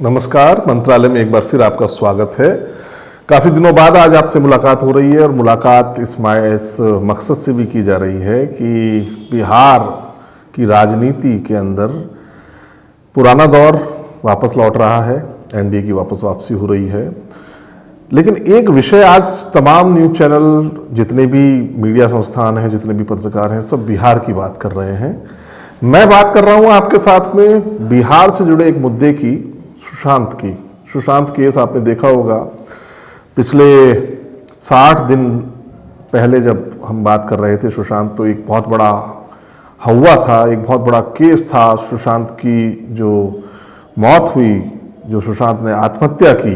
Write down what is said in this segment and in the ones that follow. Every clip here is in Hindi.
नमस्कार। मंत्रालय में एक बार फिर आपका स्वागत है। काफ़ी दिनों बाद आज आपसे मुलाकात हो रही है और मुलाकात इस मकसद से भी की जा रही है कि बिहार की राजनीति के अंदर पुराना दौर वापस लौट रहा है, एनडीए की वापसी हो रही है। लेकिन एक विषय आज तमाम न्यूज़ चैनल, जितने भी मीडिया संस्थान हैं, जितने भी पत्रकार हैं, सब बिहार की बात कर रहे हैं। मैं बात कर रहा हूँ आपके साथ में बिहार से जुड़े एक मुद्दे की, सुशांत केस। आपने देखा होगा पिछले 60 दिन पहले जब हम बात कर रहे थे सुशांत, तो एक बहुत बड़ा हवा था, एक बहुत बड़ा केस था। सुशांत की जो मौत हुई, जो सुशांत ने आत्महत्या की,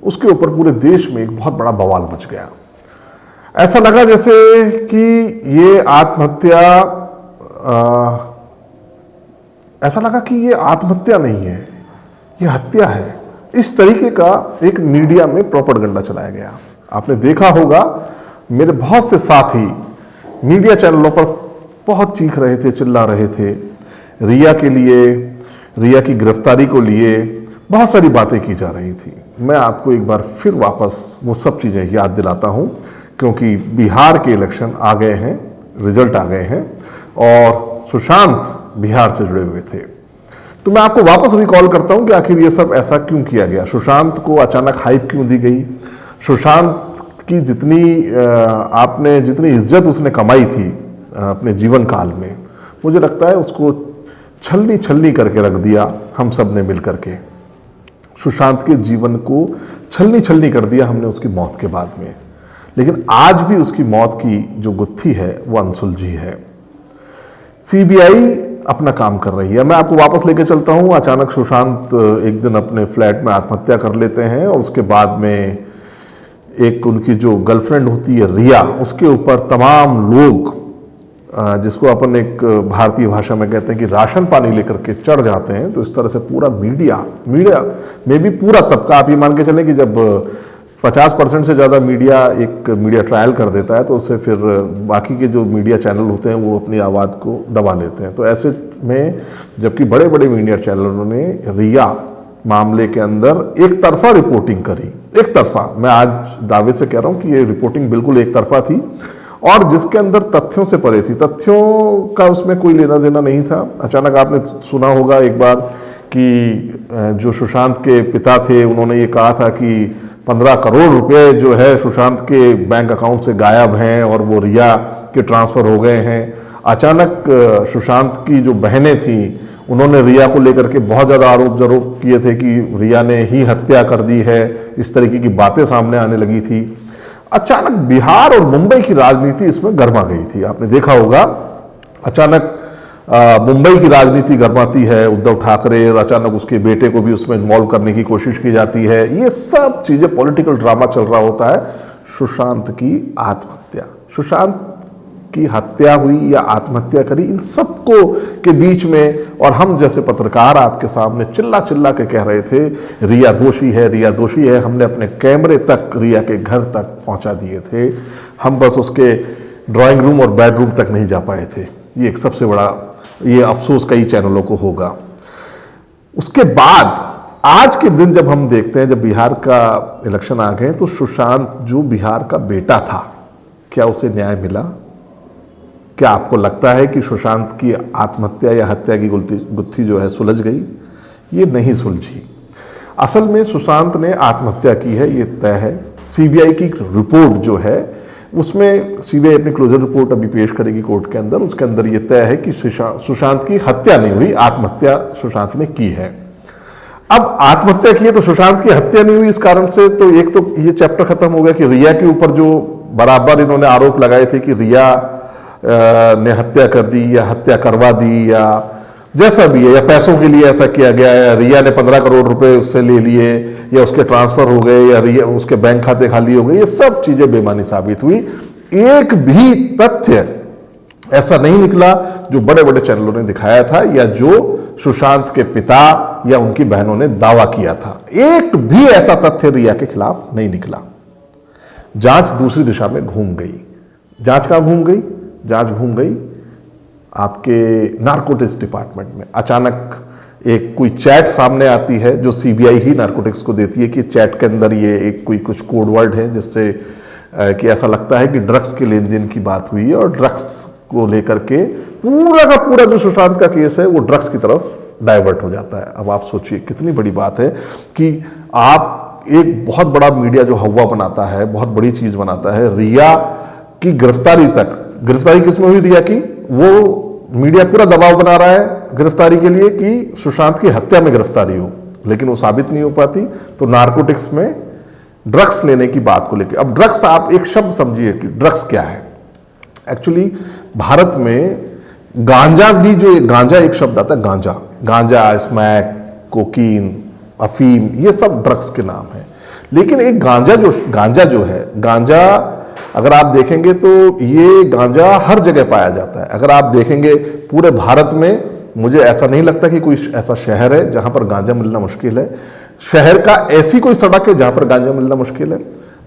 उसके ऊपर पूरे देश में एक बहुत बड़ा बवाल मच गया। ऐसा लगा जैसे कि ये आत्महत्या ऐसा लगा कि ये आत्महत्या नहीं है, ये हत्या है। इस तरीके का एक मीडिया में प्रोपेगेंडा चलाया गया। आपने देखा होगा मेरे बहुत से साथी मीडिया चैनलों पर बहुत चीख रहे थे, चिल्ला रहे थे। रिया के लिए, रिया की गिरफ्तारी को लिए बहुत सारी बातें की जा रही थी। मैं आपको एक बार फिर वापस वो सब चीज़ें याद दिलाता हूँ, क्योंकि बिहार के इलेक्शन आ गए हैं, रिजल्ट आ गए हैं और सुशांत बिहार से जुड़े हुए थे। तो मैं आपको वापस रिकॉल करता हूं कि आखिर ये सब ऐसा क्यों किया गया, सुशांत को अचानक हाइप क्यों दी गई, सुशांत की जितनी इज्जत उसने कमाई थी अपने जीवन काल में, मुझे लगता है उसको छलनी करके रख दिया हम सब ने मिल करके। सुशांत के जीवन को छलनी कर दिया हमने उसकी मौत के बाद में। लेकिन आज भी उसकी मौत की जो गुत्थी है वो अनसुलझी है। सीबीआई अपना काम कर रही है। मैं आपको वापस लेके चलता हूं। अचानक सुशांत एक दिन अपने फ्लैट में आत्महत्या कर लेते हैं और उसके बाद में एक उनकी जो गर्लफ्रेंड होती है रिया, उसके ऊपर तमाम लोग, जिसको अपन एक भारतीय भाषा में कहते हैं कि राशन पानी लेकर के चढ़ जाते हैं। तो इस तरह से पूरा मीडिया में भी पूरा तबका, आप ये मान के चलें कि जब 50% से ज़्यादा मीडिया एक मीडिया ट्रायल कर देता है तो उससे फिर बाकी के जो मीडिया चैनल होते हैं वो अपनी आवाज़ को दबा लेते हैं। तो ऐसे में जबकि बड़े बड़े मीडिया चैनलों ने रिया मामले के अंदर एक तरफा रिपोर्टिंग करी, एक तरफा, मैं आज दावे से कह रहा हूँ कि ये रिपोर्टिंग बिल्कुल एक तरफा थी और जिसके अंदर तथ्यों से परे थी, तथ्यों का उसमें कोई लेना देना नहीं था। अचानक आपने सुना होगा एक बार कि जो सुशांत के पिता थे उन्होंने ये कहा था कि 15 करोड़ रुपए जो है सुशांत के बैंक अकाउंट से गायब हैं और वो रिया के ट्रांसफ़र हो गए हैं। अचानक सुशांत की जो बहनें थीं उन्होंने रिया को लेकर के बहुत ज़्यादा आरोप किए थे कि रिया ने ही हत्या कर दी है, इस तरीके की बातें सामने आने लगी थी। अचानक बिहार और मुंबई की राजनीति इसमें गर्मा गई थी। आपने देखा होगा अचानक मुंबई की राजनीति गर्माती है, उद्धव ठाकरे और अचानक उसके बेटे को भी उसमें इन्वॉल्व करने की कोशिश की जाती है। ये सब चीज़ें, पॉलिटिकल ड्रामा चल रहा होता है। सुशांत की आत्महत्या, सुशांत की हत्या हुई या आत्महत्या करी, इन सबको के बीच में और हम जैसे पत्रकार आपके सामने चिल्ला के कह रहे थे रिया दोषी है, रिया दोषी है। हमने अपने कैमरे तक रिया के घर तक पहुंचा दिए थे, हम बस उसके ड्राइंग रूम और बेडरूम तक नहीं जा पाए थे। ये एक सबसे बड़ा ये अफसोस कई चैनलों को होगा। उसके बाद आज के दिन जब हम देखते हैं, जब बिहार का इलेक्शन आ गए, तो सुशांत जो बिहार का बेटा था, क्या उसे न्याय मिला? क्या आपको लगता है कि सुशांत की आत्महत्या या हत्या की गुत्थी जो है सुलझ गई? ये नहीं सुलझी। असल में सुशांत ने आत्महत्या की है, ये तय है। सीबीआई की रिपोर्ट जो है उसमें सीबीआई अपनी क्लोजर रिपोर्ट अभी पेश करेगी कोर्ट के अंदर, उसके अंदर ये तय है कि सुशांत की हत्या नहीं हुई, आत्महत्या सुशांत ने की है। अब आत्महत्या की है तो सुशांत की हत्या नहीं हुई, इस कारण से तो एक तो ये चैप्टर खत्म हो गया कि रिया के ऊपर जो बराबर इन्होंने आरोप लगाए थे कि रिया ने हत्या कर दी या हत्या करवा दी या जैसा भी है, या पैसों के लिए ऐसा किया गया, या रिया ने 15 करोड़ रुपए उससे ले लिए, या उसके ट्रांसफर हो गए, या रिया उसके बैंक खाते खाली हो गए, ये सब चीजें बेमानी साबित हुई। एक भी तथ्य ऐसा नहीं निकला जो बड़े बड़े चैनलों ने दिखाया था या जो सुशांत के पिता या उनकी बहनों ने दावा किया था। एक भी ऐसा तथ्य रिया के खिलाफ नहीं निकला। जांच दूसरी दिशा में घूम गई। जांच कहां घूम गई? जांच घूम गई आपके नारकोटिक्स डिपार्टमेंट में। अचानक एक कोई चैट सामने आती है जो सीबीआई ही नारकोटिक्स को देती है कि चैट के अंदर ये एक कोई कुछ कोड वर्ड है जिससे कि ऐसा लगता है कि ड्रग्स के लेन देन की बात हुई है और ड्रग्स को लेकर के पूरा का पूरा जो सुशांत का केस है वो ड्रग्स की तरफ डाइवर्ट हो जाता है। अब आप सोचिए कितनी बड़ी बात है कि आप एक बहुत बड़ा मीडिया जो हवा बनाता है, बहुत बड़ी चीज बनाता है, रिया की गिरफ्तारी तक, गिरफ्तारी किसमें हुई रिया की, वो मीडिया पूरा दबाव बना रहा है गिरफ्तारी के लिए कि सुशांत की हत्या में गिरफ्तारी हो, लेकिन वो साबित नहीं हो पाती। तो नारकोटिक्स में ड्रग्स लेने की बात को लेकर, अब ड्रग्स आप एक शब्द समझिए कि ड्रग्स क्या है। एक्चुअली भारत में गांजा भी, जो गांजा एक शब्द आता है, गांजा, गांजा, स्मैक, कोकीन, अफीम, ये सब ड्रग्स के नाम है। लेकिन एक गांजा जो है, गांजा अगर आप देखेंगे तो ये गांजा हर जगह पाया जाता है। अगर आप देखेंगे पूरे भारत में, मुझे ऐसा नहीं लगता कि कोई ऐसा शहर है जहां पर गांजा मिलना मुश्किल है। शहर का ऐसी कोई सड़क है जहां पर गांजा मिलना मुश्किल है।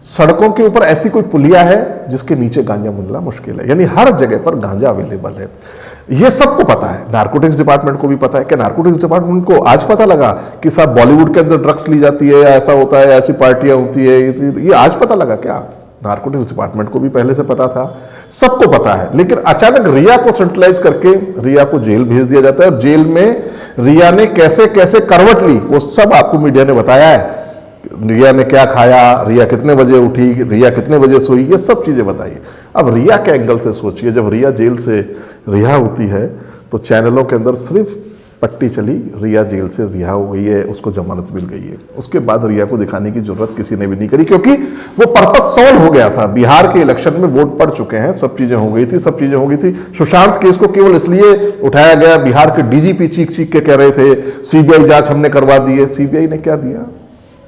सड़कों के ऊपर ऐसी कोई पुलिया है जिसके नीचे गांजा मिलना मुश्किल है। यानी हर जगह पर गांजा अवेलेबल है। ये सबको पता है, नारकोटिक्स डिपार्टमेंट को भी पता है। क्या नारकोटिक्स डिपार्टमेंट को आज पता लगा कि साहब बॉलीवुड के अंदर ड्रग्स ली जाती है, या ऐसा होता है, ऐसी पार्टियां होती है, ये आज पता लगा क्या? नारकोटिक्स डिपार्टमेंट को भी पहले से पता था, सबको पता है। लेकिन अचानक रिया को सेंट्रलाइज करके रिया को जेल भेज दिया जाता है और जेल में रिया ने कैसे कैसे करवट ली वो सब आपको मीडिया ने बताया है। रिया ने क्या खाया, रिया कितने बजे उठी, रिया कितने बजे सोई, ये सब चीजें बताइए। अब रिया के एंगल से सोचिए, जब रिया जेल से रिहा होती है तो चैनलों के अंदर सिर्फ पट्टी चली, रिया जेल से रिहा हो गई है, उसको जमानत मिल गई है। उसके बाद रिया को दिखाने की जरूरत किसी ने भी नहीं करी, क्योंकि वो पर्पस सॉल्व हो गया था। बिहार के इलेक्शन में वोट पड़ चुके हैं, सब चीजें हो गई थी, सब चीजें हो गई थी। सुशांत केस को केवल इसलिए उठाया गया, बिहार के डीजीपी चीख चीख के कह रहे थे सीबीआई जांच हमने करवा दी है। सीबीआई ने क्या दिया?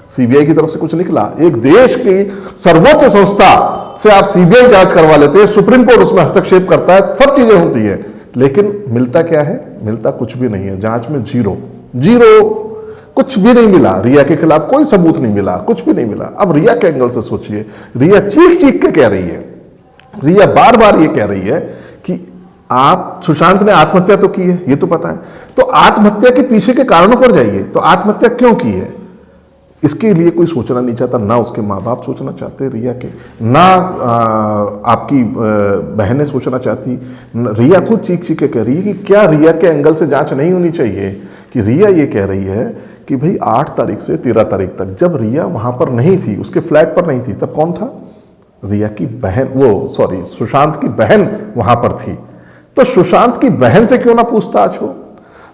सीबीआई की तरफ से कुछ निकला? एक देश की सर्वोच्च संस्था से आप सीबीआई जांच करवा लेते हैं, सुप्रीम कोर्ट उसमें हस्तक्षेप करता है, सब चीजें होती है, लेकिन मिलता क्या है? मिलता कुछ भी नहीं है। जांच में जीरो, कुछ भी नहीं मिला। रिया के खिलाफ कोई सबूत नहीं मिला, कुछ भी नहीं मिला। अब रिया के एंगल से सोचिए, रिया चीख चीख के कह रही है, रिया बार बार ये कह रही है कि आप, सुशांत ने आत्महत्या तो की है, ये तो पता है, तो आत्महत्या के पीछे के कारणों पर जाइए। तो आत्महत्या क्यों की है इसके लिए कोई सोचना नहीं चाहता, ना उसके माँ बाप सोचना चाहते रिया के, ना आपकी बहनें सोचना चाहती। रिया खुद चीख चीख के कह रही है कि क्या रिया के एंगल से जांच नहीं होनी चाहिए? कि रिया ये कह रही है कि भाई 8 तारीख से 13 तारीख तक जब रिया वहां पर नहीं थी, उसके फ्लैट पर नहीं थी, तब कौन था? रिया की बहन, सुशांत की बहन वहां पर थी। तो सुशांत की बहन से क्यों ना पूछताछ हो?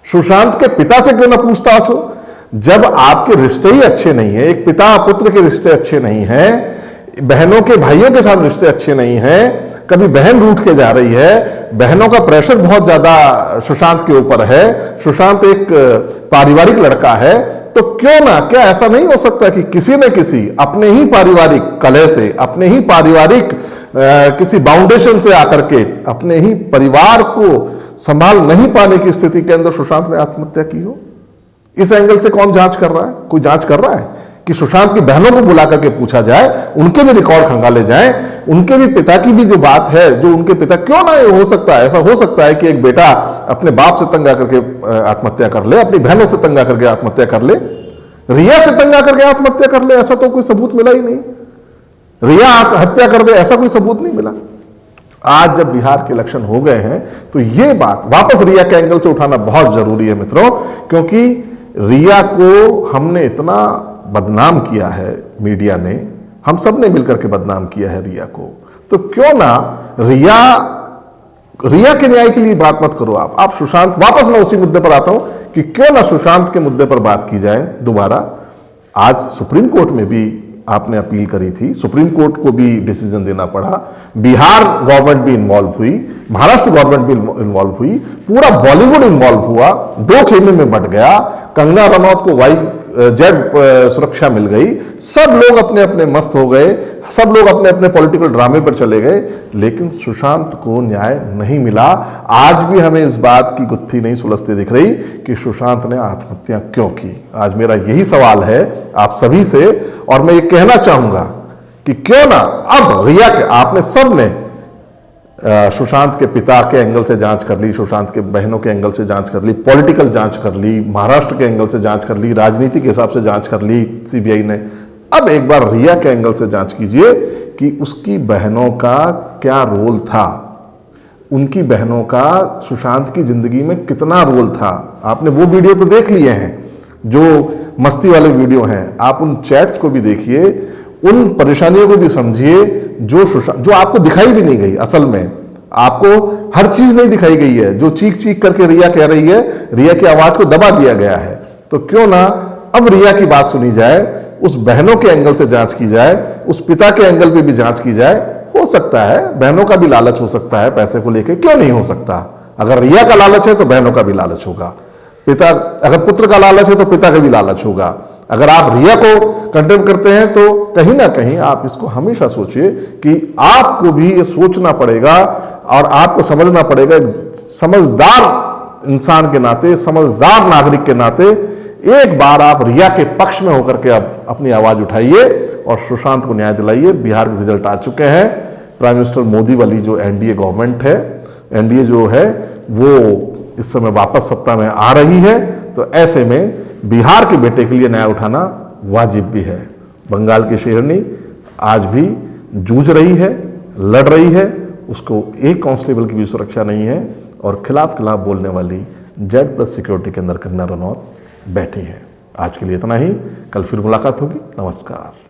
सुशांत के पिता से क्यों ना पूछताछ हो? जब आपके रिश्ते ही अच्छे नहीं है, एक पिता पुत्र के रिश्ते अच्छे नहीं हैं, बहनों के भाइयों के साथ रिश्ते अच्छे नहीं हैं, कभी बहन रूठ के जा रही है, बहनों का प्रेशर बहुत ज्यादा सुशांत के ऊपर है, सुशांत एक पारिवारिक लड़का है, तो क्यों ना, क्या ऐसा नहीं हो सकता कि किसी न किसी अपने ही पारिवारिक कलह से, अपने ही पारिवारिक किसी बाउंडेशन से आकर के अपने ही परिवार को संभाल नहीं पाने की स्थिति के अंदर सुशांत ने आत्महत्या की हो? इस एंगल से कौन जांच कर रहा है? कोई जांच कर रहा है कि सुशांत की बहनों को बुला करके पूछा जाए, उनके भी रिकॉर्ड खंगाले जाएं, उनके भी पिता की भी जो बात है, जो उनके पिता, क्यों ना हो सकता है, ऐसा हो सकता है कि एक बेटा अपने बाप से तंग आकर के आत्महत्या कर ले, अपनी बहनों से तंग आकर के आत्महत्या कर ले, रिया से तंग आकर के आत्महत्या कर ले, ऐसा तो कोई सबूत मिला ही नहीं। रिया हत्या कर दे, ऐसा कोई सबूत नहीं मिला। आज जब बिहार के इलेक्शन हो गए हैं तो ये बात वापस रिया के एंगल से उठाना बहुत जरूरी है मित्रों, क्योंकि रिया को हमने इतना बदनाम किया है, मीडिया ने, हम सब ने मिलकर के बदनाम किया है रिया को। तो क्यों ना रिया के न्याय के लिए बात मत करो आप सुशांत, वापस मैं उसी मुद्दे पर आता हूं कि क्यों ना सुशांत के मुद्दे पर बात की जाए दोबारा। आज सुप्रीम कोर्ट में भी आपने अपील करी थी, सुप्रीम कोर्ट को भी डिसीजन देना पड़ा, बिहार गवर्नमेंट भी इन्वॉल्व हुई, महाराष्ट्र गवर्नमेंट भी इन्वॉल्व हुई, पूरा बॉलीवुड इन्वॉल्व हुआ, 2 खेमे में बट गया, कंगना रनौत को जेड सुरक्षा मिल गई, सब लोग अपने अपने मस्त हो गए, सब लोग अपने अपने पॉलिटिकल ड्रामे पर चले गए, लेकिन सुशांत को न्याय नहीं मिला। आज भी हमें इस बात की गुत्थी नहीं सुलझती दिख रही कि सुशांत ने आत्महत्या क्यों की। आज मेरा यही सवाल है आप सभी से, और मैं ये कहना चाहूंगा कि क्यों ना अब रिया के, आपने सब ने सुशांत के पिता के एंगल से जांच कर ली, सुशांत के बहनों के एंगल से जांच कर ली, पॉलिटिकल जांच कर ली, महाराष्ट्र के एंगल से जांच कर ली, राजनीति के हिसाब से जांच कर ली सीबीआई ने। अब एक बार रिया के एंगल से जांच कीजिए कि उसकी बहनों का क्या रोल था, उनकी बहनों का सुशांत की जिंदगी में कितना रोल था। आपने वो वीडियो तो देख लिए हैं जो मस्ती वाले वीडियो हैं, आप उन चैट्स को भी देखिए, उन परेशानियों को भी समझिए जो आपको दिखाई भी नहीं गई। असल में आपको हर चीज नहीं दिखाई गई है, जो चीख चीख करके रिया कह रही है, रिया की आवाज को दबा दिया गया है। तो क्यों ना अब रिया की बात सुनी जाए, उस बहनों के एंगल से जांच की जाए, उस पिता के एंगल पे भी जांच की जाए। हो सकता है बहनों का भी लालच हो सकता है पैसे को लेकर, क्यों नहीं हो सकता। अगर रिया का लालच है तो बहनों का भी लालच होगा, पिता अगर पुत्र का लालच है तो पिता का भी लालच होगा। अगर आप रिया को कंडेम करते हैं तो कहीं ना कहीं आप इसको हमेशा सोचिए कि आपको भी ये सोचना पड़ेगा और आपको समझना पड़ेगा, एक समझदार इंसान के नाते, समझदार नागरिक के नाते एक बार आप रिया के पक्ष में होकर के आप अपनी आवाज उठाइए और सुशांत को न्याय दिलाइए। बिहार के रिजल्ट आ चुके हैं, प्राइम मिनिस्टर मोदी वाली जो एनडीए गवर्नमेंट है, एनडीए जो है वो इस समय वापस सत्ता में आ रही है। तो ऐसे में बिहार के बेटे के लिए न्याय उठाना वाजिब भी है। बंगाल की शेरनी आज भी जूझ रही है, लड़ रही है, उसको एक कांस्टेबल की भी सुरक्षा नहीं है और खिलाफ बोलने वाली जेड+ सिक्योरिटी के अंदर कंगना रनौत बैठी है। आज के लिए इतना ही, कल फिर मुलाकात होगी। नमस्कार।